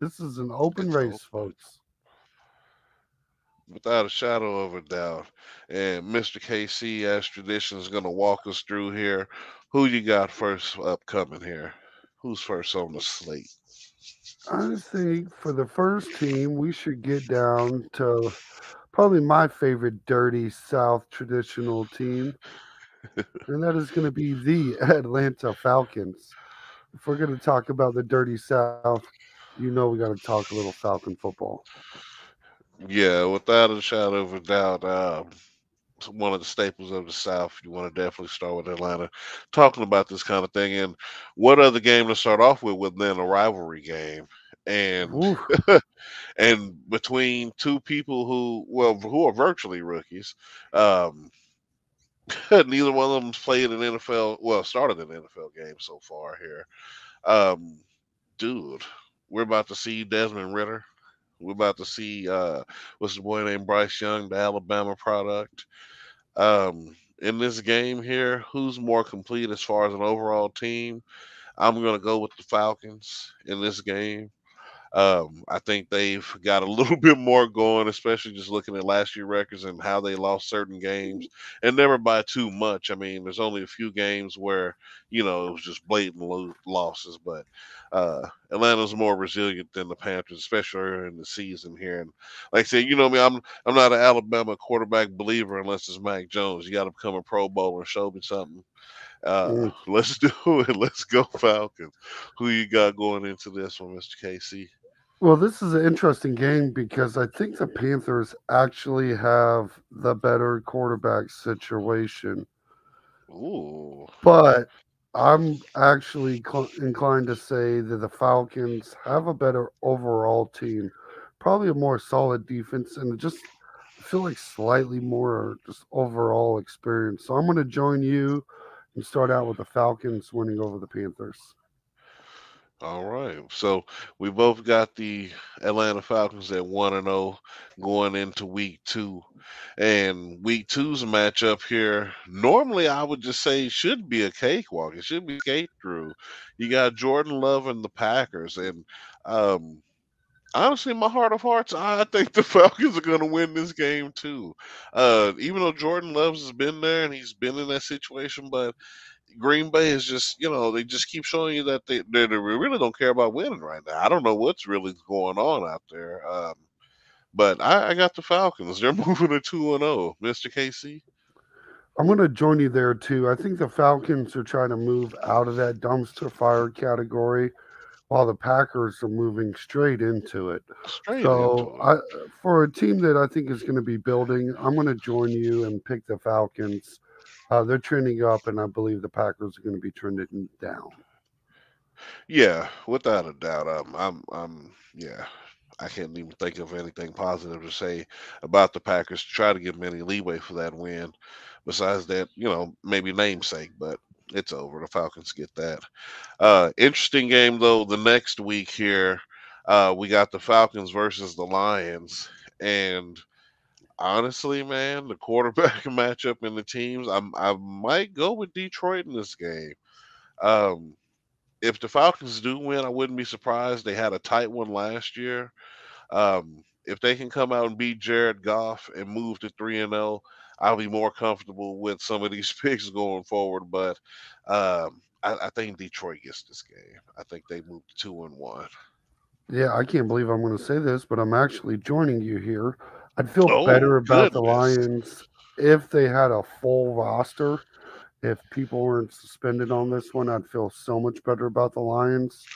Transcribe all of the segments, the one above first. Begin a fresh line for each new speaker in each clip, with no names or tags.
This is an open
It's
race,
open.
folks.
Without a shadow of a doubt. And Mr. KC, as tradition, is going to walk us through here. Who you got first upcoming here? Who's first on the slate?
I think for the first team, we should get down to probably my favorite dirty South traditional team, and that is going to be the Atlanta Falcons. If we're going to talk about the dirty South, you know we got to talk a little Falcon football.
Yeah, without a shadow of a doubt, it's one of the staples of the South. You want to definitely start with Atlanta, talking about this kind of thing. And what other game to start off with than a rivalry game? And
Woo.
and between two people who are virtually rookies, um, neither one of them's played an NFL, well, started an NFL game so far here. Um, Dude, we're about to see Desmond Ritter. We're about to see what's the boy named Bryce Young, the Alabama product. In this game here, who's more complete as far as an overall team? I'm gonna go with the Falcons in this game. I think they've got a little bit more going, especially just looking at last year records and how they lost certain games, and never by too much. I mean, there's only a few games where it was just blatant losses, but Atlanta's more resilient than the Panthers, especially early in the season here. And like I said, you know me, I'm not an Alabama quarterback believer unless it's Mac Jones. You got to become a Pro Bowler and show me something.
Mm.
Let's do it. Let's go Falcons. Who you got going into this one, Mr. KC?
Well, this is an interesting game because I think the Panthers actually have the better quarterback situation.
Ooh,
But I'm actually inclined to say that the Falcons have a better overall team, probably a more solid defense, and just I feel like slightly more just overall experience. So I'm going to join you and start out with the Falcons winning over the Panthers.
all right. So we both got the Atlanta Falcons at 1-0 going into week two. And week two's matchup here, normally I would just say should be a cakewalk. It should be skate through. You got Jordan Love and the Packers. And um, honestly, in my heart of hearts, I think the Falcons are going to win this game too. Even though Jordan Loves has been there and he's been in that situation, but Green Bay is just, they just keep showing you that they really don't care about winning right now. I don't know what's really going on out there. But I got the Falcons. They're moving to 2-0, Mr. KC.
I'm going to join you there too. I think the Falcons are trying to move out of that dumpster fire category while the Packers are moving straight into it.
Straight
So,
into it.
for a team that I think is going to be building, I'm going to join you and pick the Falcons. They're trending up, and I believe the Packers are going to be trending down.
Yeah, without a doubt. Yeah. I can't even think of anything positive to say about the Packers. Try to give them any leeway for that win. Besides that, maybe namesake, but it's over. The Falcons get that. Interesting game though. The next week here, we got the Falcons versus the Lions, and honestly, man, the quarterback matchup in the teams, I might go with Detroit in this game. Um, if the Falcons do win, I wouldn't be surprised. They had a tight one last year. If they can come out and beat Jared Goff and move to 3-0, I'll be more comfortable with some of these picks going forward. But I think Detroit gets this game. I think they move to 2-1.
Yeah, I can't believe I'm going to say this, but I'm actually joining you here. I'd feel
Oh
better about the
goodness!
Lions if they had a full roster. If people weren't suspended on this one, I'd feel so much better about the Lions.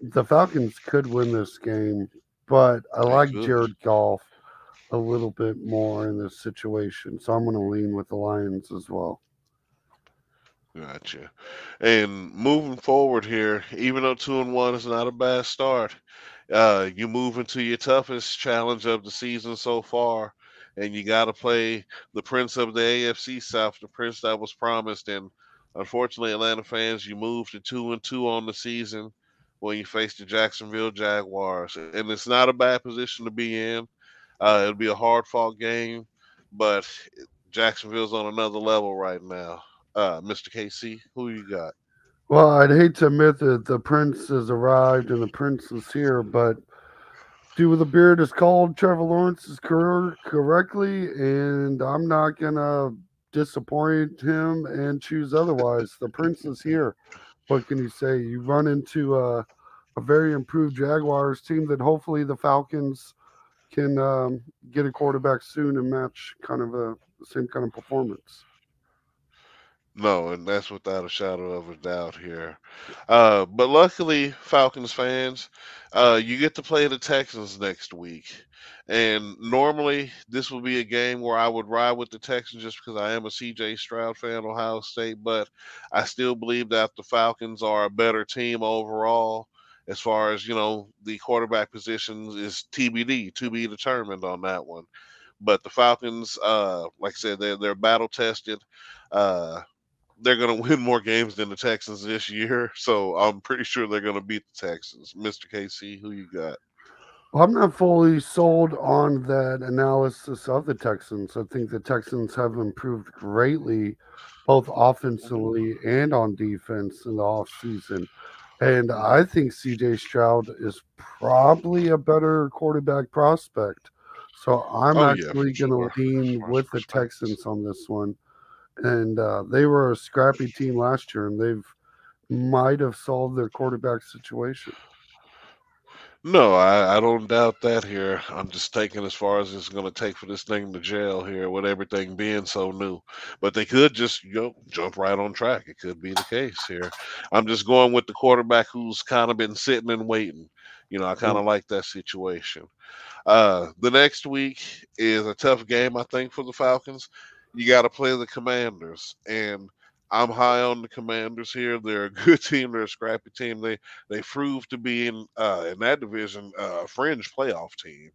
The Falcons could win this game, but I
They
like
could.
Jared Goff a little bit more in this situation, so I'm going to lean with the Lions as well.
Gotcha. And moving forward here, even though 2-1 is not a bad start, you move into your toughest challenge of the season so far, and you got to play the Prince of the AFC South, the Prince that was promised. And unfortunately, Atlanta fans, you move to 2-2 on the season when you face the Jacksonville Jaguars, and it's not a bad position to be in. It'll be a hard fought game, but Jacksonville's on another level right now. Mr. KC, who you got?
Well, I'd hate to admit that the Prince has arrived and the Prince is here, but Do with a beard is called Trevor Lawrence's career correctly, and I'm not gonna disappoint him and choose otherwise. The prince is here. What can you say? You run into a very improved Jaguars team that hopefully the Falcons can get a quarterback soon and match kind of the same kind of performance.
No, and that's without a shadow of a doubt here. But luckily, Falcons fans, you get to play the Texans next week. And normally, this would be a game where I would ride with the Texans just because I am a CJ Stroud fan, Ohio State. But I still believe that the Falcons are a better team overall. As far as the quarterback positions is TBD, to be determined on that one. But the Falcons, like I said, they're battle tested. Uh, they're going to win more games than the Texans this year. So I'm pretty sure they're going to beat the Texans. Mr. KC, who you got?
Well, I'm not fully sold on that analysis of the Texans. I think the Texans have improved greatly, both offensively and on defense in the offseason. And I
Mhm.
think CJ Stroud is probably a better quarterback prospect. So I'm
Oh yeah,
actually
for
going to
sure. As
lean
far as
with the
perspectives.
Texans on this one. And they were a scrappy team last year, and they've might have solved their quarterback situation.
No, I don't doubt that here. I'm just taking as far as it's going to take for this thing to jail here with everything being so new. But they could just, jump right on track. It could be the case here. I'm just going with the quarterback who's kind of been sitting and waiting. I kind of like that situation. The next week is a tough game, I think, for the Falcons. You got to play the Commanders, and I'm high on the Commanders here. They're a good team. They're a scrappy team. They prove to be in that division a fringe playoff team,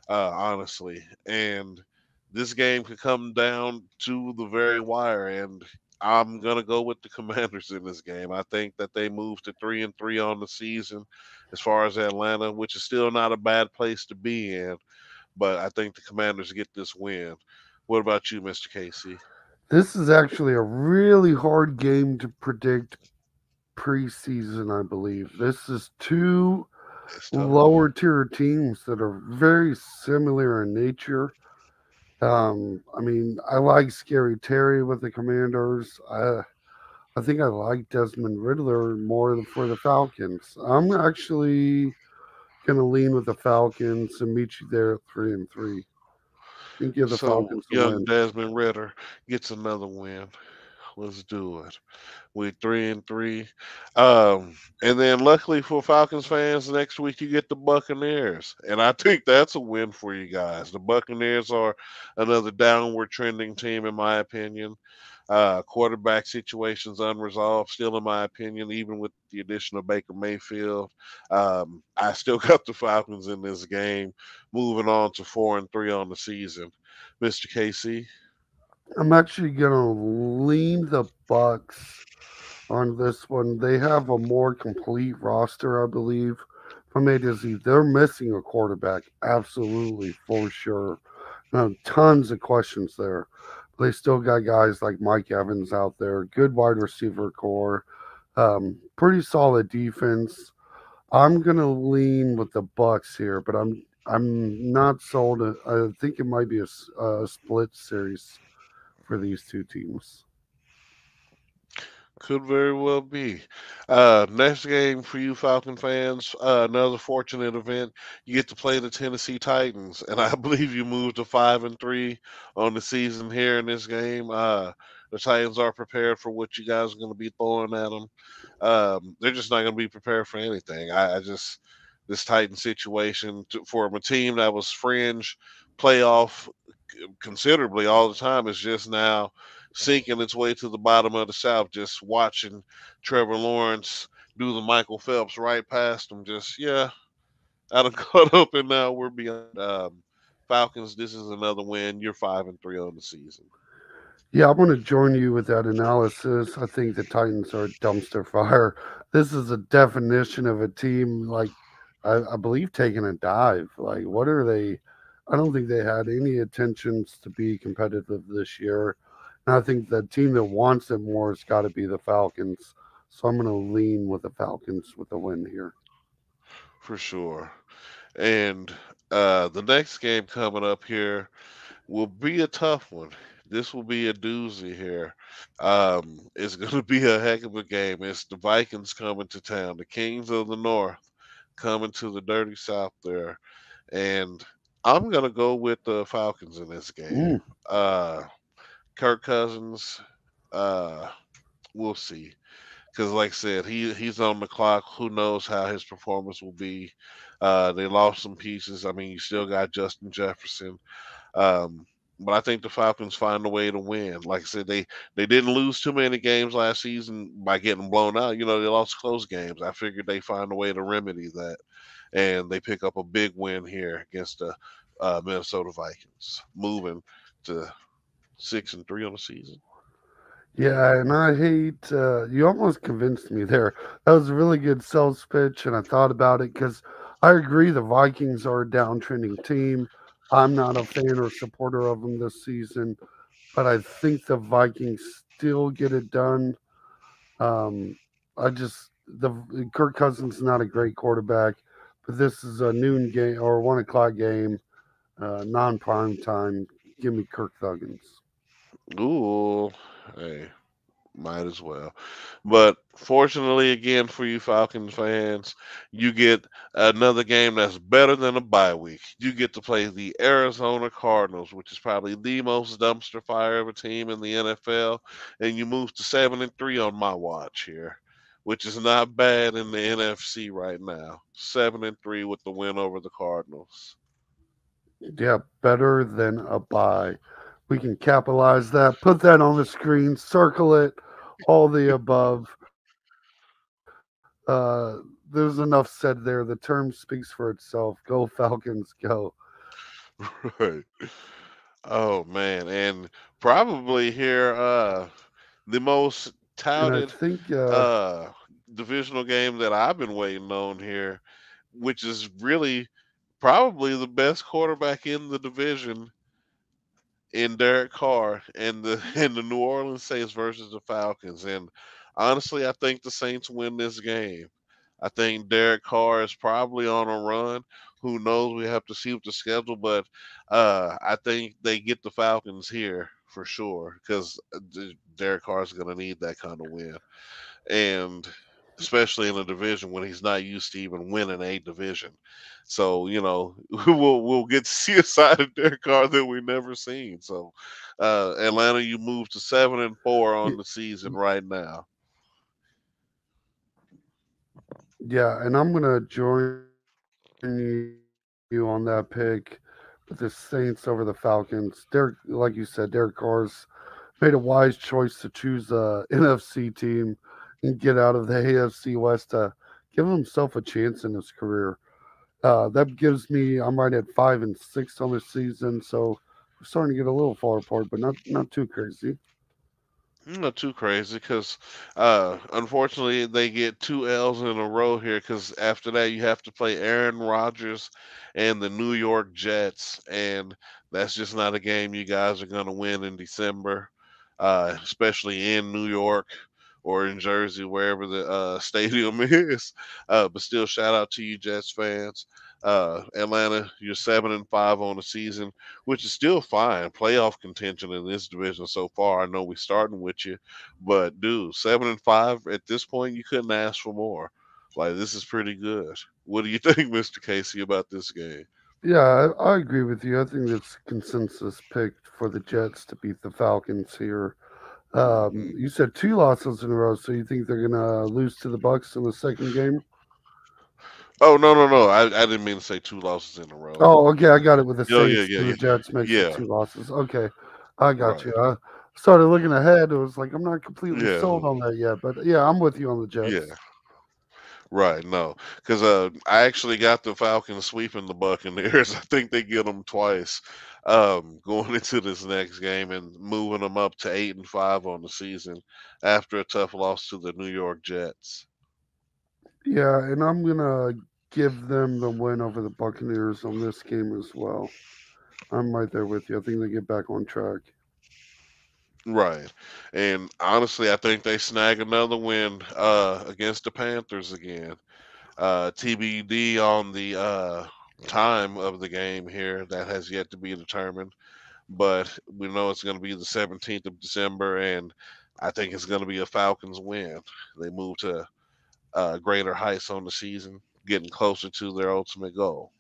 honestly. And this game could come down to the very wire, and I'm gonna go with the Commanders in this game. I think that they moved to 3-3 on the season, as far as Atlanta, which is still not a bad place to be in. But I think the Commanders get this win. What about you, Mr. Casey?
This is actually a really hard game to predict preseason, I believe. This is two
It's tough.
lower tier teams that are very similar in nature. I mean, I like Scary Terry with the Commanders. I think I like Desmond Riddler more for the Falcons. I'm actually going to lean with the Falcons and meet you there at 3-3 and give the
So
Falcons the
young
win.
Desmond Ritter gets another win. Let's do it. We 3-3. And then luckily for Falcons fans, next week you get the Buccaneers. And I think that's a win for you guys. The Buccaneers are another downward trending team, in my opinion. Quarterback situations unresolved, still in my opinion, even with the addition of Baker Mayfield. I still got the Falcons in this game, moving on to 4-3 on the season. Mr. KC.
I'm actually going to lean the Bucks on this one. They have a more complete roster, I believe, from A to Z. They're missing a quarterback, absolutely, for sure. Tons of questions there. They still got guys like Mike Evans out there, good wide receiver core, pretty solid defense. I'm gonna lean with the Bucks here, but I'm not sold. I think it might be a split series for these two teams.
Could very well be. Next game for you Falcon fans, another fortunate event. You get to play the Tennessee Titans, and I believe you moved to 5-3 on the season here in this game. The Titans are prepared for what you guys are going to be throwing at them. They're just not going to be prepared for anything. I just this Titan situation for a team that was fringe playoff considerably all the time is just now sinking its way to the bottom of the South. Just watching Trevor Lawrence do the Michael Phelps right past him. Just I done caught up and now we're beyond. Falcons. This is another win. You're 5-3 on the season.
Yeah, I'm going to join you with that analysis. I think the Titans are a dumpster fire. This is a definition of a team like I believe taking a dive. Like, what are they? I don't think they had any intentions to be competitive this year. And I think the team that wants it more has got to be the Falcons. So I'm going to lean with the Falcons with the win here.
For sure. And the next game coming up here will be a tough one. This will be a doozy here. It's going to be a heck of a game. It's the Vikings coming to town, the Kings of the North coming to the dirty South there, and I'm going to go with the Falcons in this game.
Mm,
Uh, Kirk Cousins, uh, we'll see. Because, like I said, he's on the clock. Who knows how his performance will be? They lost some pieces. I mean, you still got Justin Jefferson. Um, but I think the Falcons find a way to win. Like I said, they didn't lose too many games last season by getting blown out. You know, they lost close games. I figured they find a way to remedy that, and they pick up a big win here against the Minnesota Vikings, moving to 6-3 on the season.
yeah, and I hate you almost convinced me there. That was a really good sales pitch, and I thought about it because I agree the Vikings are a downtrending team. I'm not a fan or supporter of them this season, but I think the Vikings still get it done. Um, I just the Kirk Cousins is not a great quarterback, but this is a noon game or 1 o'clock game, non-prime time. Give me Kirk Thuggins.
Ooh, hey, might as well. But fortunately, again, for you Falcons fans, you get another game that's better than a bye week. You get to play the Arizona Cardinals, which is probably the most dumpster fire of a team in the NFL, and you move to 7-3 on my watch here, which is not bad in the NFC right now. 7-3 with the win over the Cardinals.
Yeah, better than a buy. We can capitalize that, put that on the screen, circle it, all the above. There's enough said there. The term speaks for itself. Go Falcons, go.
Right. Oh man, and probably here the most
And I
touted
think,
uh divisional game that I've been waiting on here, which is really probably the best quarterback in the division in Derek Carr and the and the New Orleans Saints versus the Falcons. And honestly, I think the Saints win this game. I think Derek Carr is probably on a run. Who knows? We have to see with the schedule, but I think they get the Falcons here for sure because Derek Carr is going to need that kind of win, and especially in a division when he's not used to even winning a division. So we'll get to see a side of Derek Carr that we never seen. So Atlanta, you move to 7-4 on
y-
the season right now.
yeah, and I'm gonna join you on that pick with the Saints over the Falcons. Derek, like you said, Derek Carr's made a wise choice to choose a NFC team and get out of the AFC West to give himself a chance in his career. That gives me I'm right at 5-6 on the season, so we're starting to get a little far apart, but not too crazy.
Not too crazy because unfortunately they get two L's in a row here because after that you have to play Aaron Rodgers and the New York Jets, and that's just not a game you guys are going to win in December, especially in New York or in Jersey, wherever the stadium is. But still, shout out to you Jets fans. Atlanta, you're 7-5 on the season, which is still fine. Playoff contention in this division so far. I know we starting with you, but dude, 7-5 at this point, you couldn't ask for more. Like this is pretty good. What do you think, Mr. Casey, about this game?
Yeah, I agree with you. I think that's consensus picked for the Jets to beat the Falcons here.
Hmm.
You said 2 losses in a row, so you think they're gonna lose to the Bucks in the second game?
Oh no, no, no! I didn't mean to say two losses in a row.
Oh, okay, I got it with the
Oh yeah,
Saints
yeah,
and the
yeah,
Jets makes it
yeah.
2 losses. Okay, I got
Right.
you. I started looking ahead. It was like I'm not completely
Yeah,
sold on that yet, but yeah, I'm with you on the
yeah.
Jets.
Right. No, because I actually got the Falcons sweeping the Buccaneers. I think they get them twice, going into this next game and moving them up to 8-5 on the season after a tough loss to the New York Jets.
Yeah, and I'm gonna give them the win over the Buccaneers on this game as well. I'm right there with you. I think they get back on track.
Right. And honestly, I think they snag another win against the Panthers again. TBD on the time of the game here that has yet to be determined, but we know it's going to be the 17th of December, and I think it's going to be a Falcons win. They move to greater heights on the season, getting closer to their ultimate goal.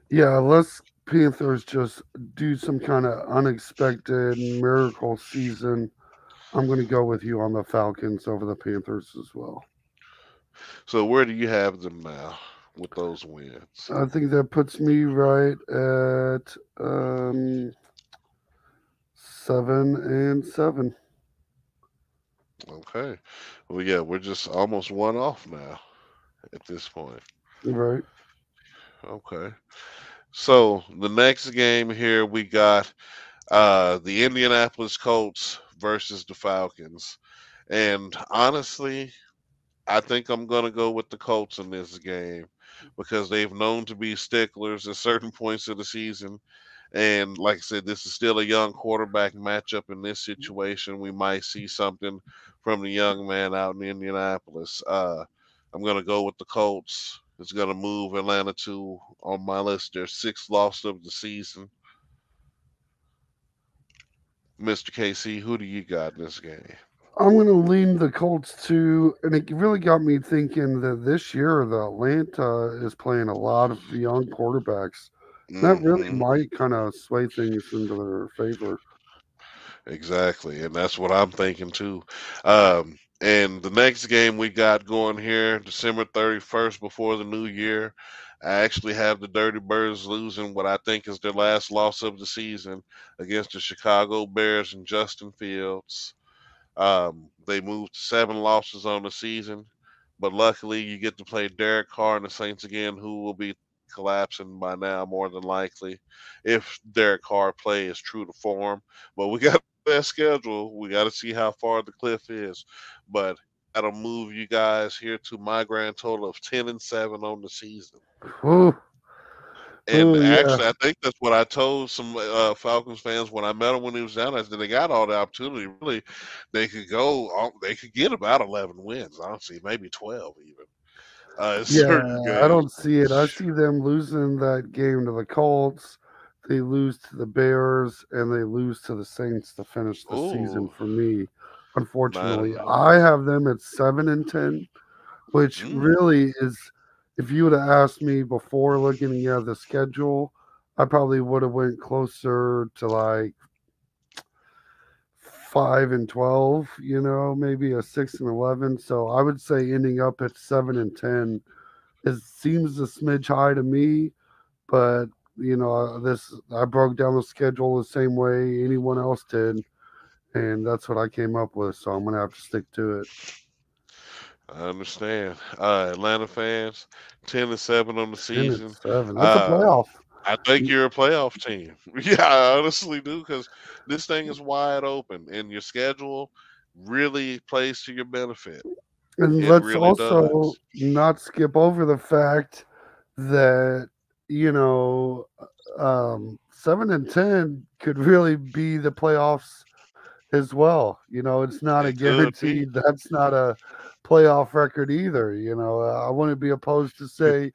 Yeah, let's Panthers just do some kind of unexpected miracle season. I'm going to go with you on the Falcons over the Panthers as well.
So where do you have them now with those wins?
I think that puts me right at 7-7.
Okay. Well, yeah, we're just almost one off now at this point.
Right.
Okay. So the next game here we got the Indianapolis Colts versus the Falcons. And honestly, I think I'm going to go with the Colts in this game because they've known to be sticklers at certain points of the season. And like I said, this is still a young quarterback matchup in this situation. We might see something from the young man out in Indianapolis. I'm going to go with the Colts. It's going to move Atlanta to on my list their sixth loss of the season. Mr. KC, who do you got in this game?
I'm going to lean the Colts too, and it really got me thinking that this year the Atlanta is playing a lot of young quarterbacks. That really
Hmm.
might kind of sway things into their favor.
Exactly, and that's what I'm thinking too. And the next game we got going here, December 31st, before the new year, I actually have the Dirty Birds losing what I think is their last loss of the season against the Chicago Bears and Justin Fields. They moved to 7 losses on the season, but luckily you get to play Derek Carr and the Saints again, who will be collapsing by now more than likely if Derek Carr play is true to form. But we got that schedule. We got to see how far the cliff is. But that'll move you guys here to my grand total of 10-7 on the season.
Oh,
And
oh yeah,
actually, I think that's what I told some Falcons fans when I met him when he was down. I said they got all the opportunity. Really, they could go. They could get about 11 wins. Honestly, maybe 12 even. In
yeah.
certain
I
games.
don't see it. I see them losing that game to the Colts. They lose to the Bears, and they lose to the Saints to finish the season.
Oh,
For me,
nine
unfortunately,
and zero.
I have them at 7-10. Which
Mm,
really is, if you would have asked me before looking at the schedule, I probably would have went closer to like 5-12, maybe a 6-11. So I would say ending up at 7-10 it seems a smidge high to me, but this I broke down the schedule the same way anyone else did, and that's what I came up with. So I'm gonna have to stick to it.
I understand. Atlanta fans, 10-7 on the
Ten and
season.
seven. That's a
Uh,
playoff.
I think you're a playoff team. Yeah, I honestly do because this thing is wide open, and your schedule really plays to your benefit.
And
It
let's
really
also
does.
not skip over the fact that, you know, 7-10 could really be the playoffs as well. It's not a
It could be.
guaranteed. That's not a playoff record either. I wouldn't be opposed to say,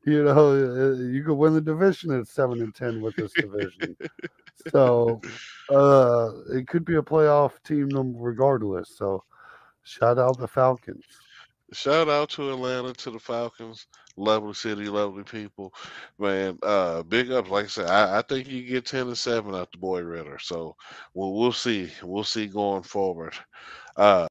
you could win the division at 7-10 with this division. So it could be a playoff team regardless. So shout out the Falcons.
Shout out to Atlanta, to the Falcons. Lovely city, lovely people. Man, big ups. Like I said, I think you get 10-7 out the boy Ritter. So we'll see. We'll see going forward. Uh